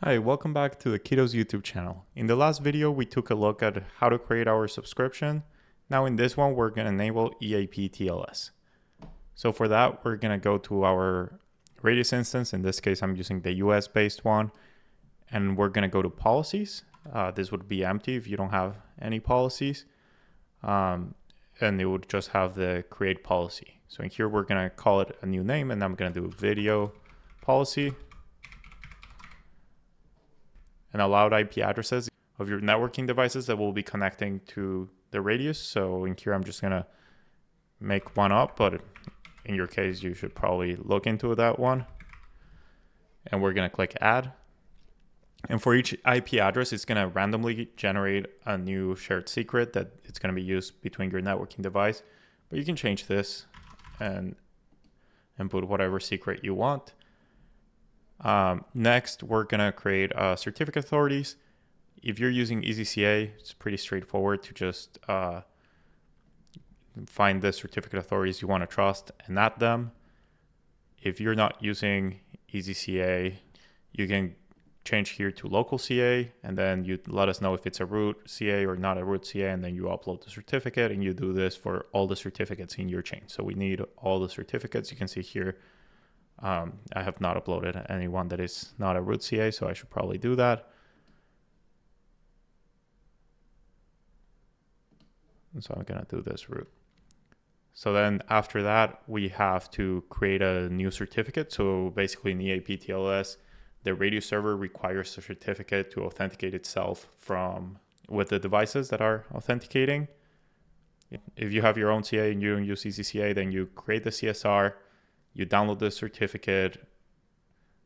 Hi, welcome back to the Kiddo's YouTube channel. In the last video, we took a look at how to create our subscription. Now in this one, we're going to enable EAP TLS. So for that, we're going to go to our Radius instance. In this case, I'm using the US based one, and we're going to go to policies. This would be empty if you don't have any policies. And it would just have the create policy. So in here, we're going to call it a new name, and I'm going to do video policy. And allowed IP addresses of your networking devices that will be connecting to the Radius. So in here, I'm just gonna make one up, but in your case, you should probably look into that one. And we're gonna click add. And for each IP address, it's gonna randomly generate a new shared secret that it's gonna be used between your networking device. But you can change this and put whatever secret you want. Next, we're gonna create certificate authorities. If you're using EZCA, it's pretty straightforward to just find the certificate authorities you want to trust and add them. If you're not using EZCA, you can change here to local CA, and then you let us know if it's a root CA or not a root CA, and then you upload the certificate, and you do this for all the certificates in your chain. So we need all the certificates. You can see here, I have not uploaded anyone that is not a root CA, so I should probably do that. And so I'm going to do this root. So then after that, we have to create a new certificate. So basically in EAP TLS, the Radius server requires a certificate to authenticate itself with the devices that are authenticating. If you have your own CA and you don't use EZCA, then you create the CSR. You download the certificate,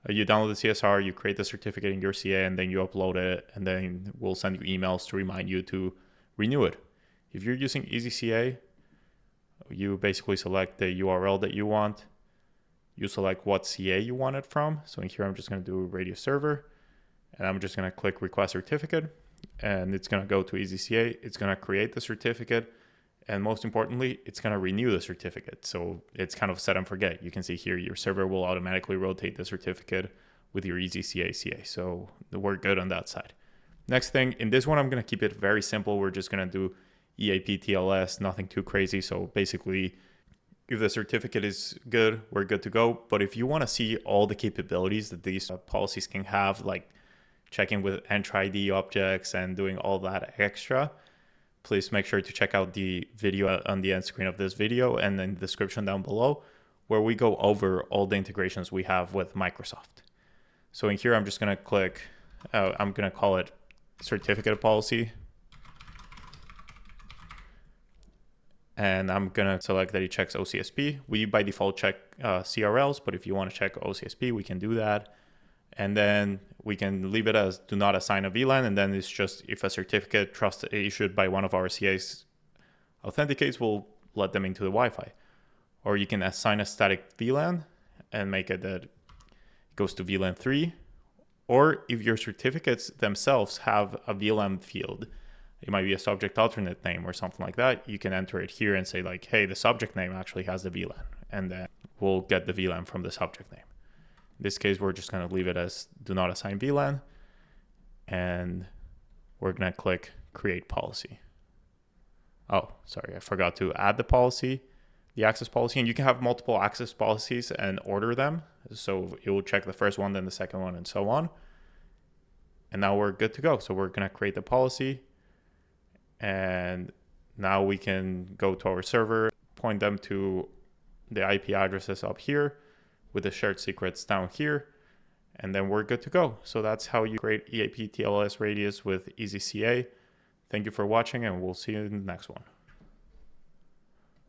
you download the CSR, you create the certificate in your CA, and then you upload it, and then we'll send you emails to remind you to renew it. If you're using EZCA, you basically select the URL that you want. You select what CA you want it from. So in here, I'm just going to do Radius server, and I'm just going to click request certificate, and it's going to go to EZCA. It's going to create the certificate. And most importantly, it's going to renew the certificate. So it's kind of set and forget. You can see here, your server will automatically rotate the certificate with your EZCA CA. So we're good on that side. Next thing, in this one, I'm going to keep it very simple. We're just going to do EAP TLS, nothing too crazy. So basically, if the certificate is good, we're good to go. But if you want to see all the capabilities that these policies can have, like checking with Entra ID objects and doing all that extra, please make sure to check out the video on the end screen of this video and in the description down below, where we go over all the integrations we have with Microsoft. So in here, I'm just going to click, I'm going to call it certificate policy. And I'm going to select that it checks OCSP. We by default check CRLs, but if you want to check OCSP, we can do that. And then we can leave it as do not assign a VLAN. And then it's just if a certificate trusted issued by one of our CAs authenticates, we'll let them into the Wi-Fi. Or you can assign a static VLAN and make it that it goes to VLAN 3. Or if your certificates themselves have a VLAN field, it might be a subject alternate name or something like that, you can enter it here and say like, hey, the subject name actually has the VLAN. And then we'll get the VLAN from the subject name. In this case, we're just going to leave it as do not assign VLAN, and we're going to click create policy. Oh, sorry, I forgot to add the policy, the access policy, and you can have multiple access policies and order them. So it will check the first one, then the second one, and so on. And now we're good to go. So we're going to create the policy, and now we can go to our server, point them to the IP addresses up here, with the shared secrets down here, and then we're good to go. So that's how you create EAP TLS Radius with EZCA. Thank you for watching, and we'll see you in the next one.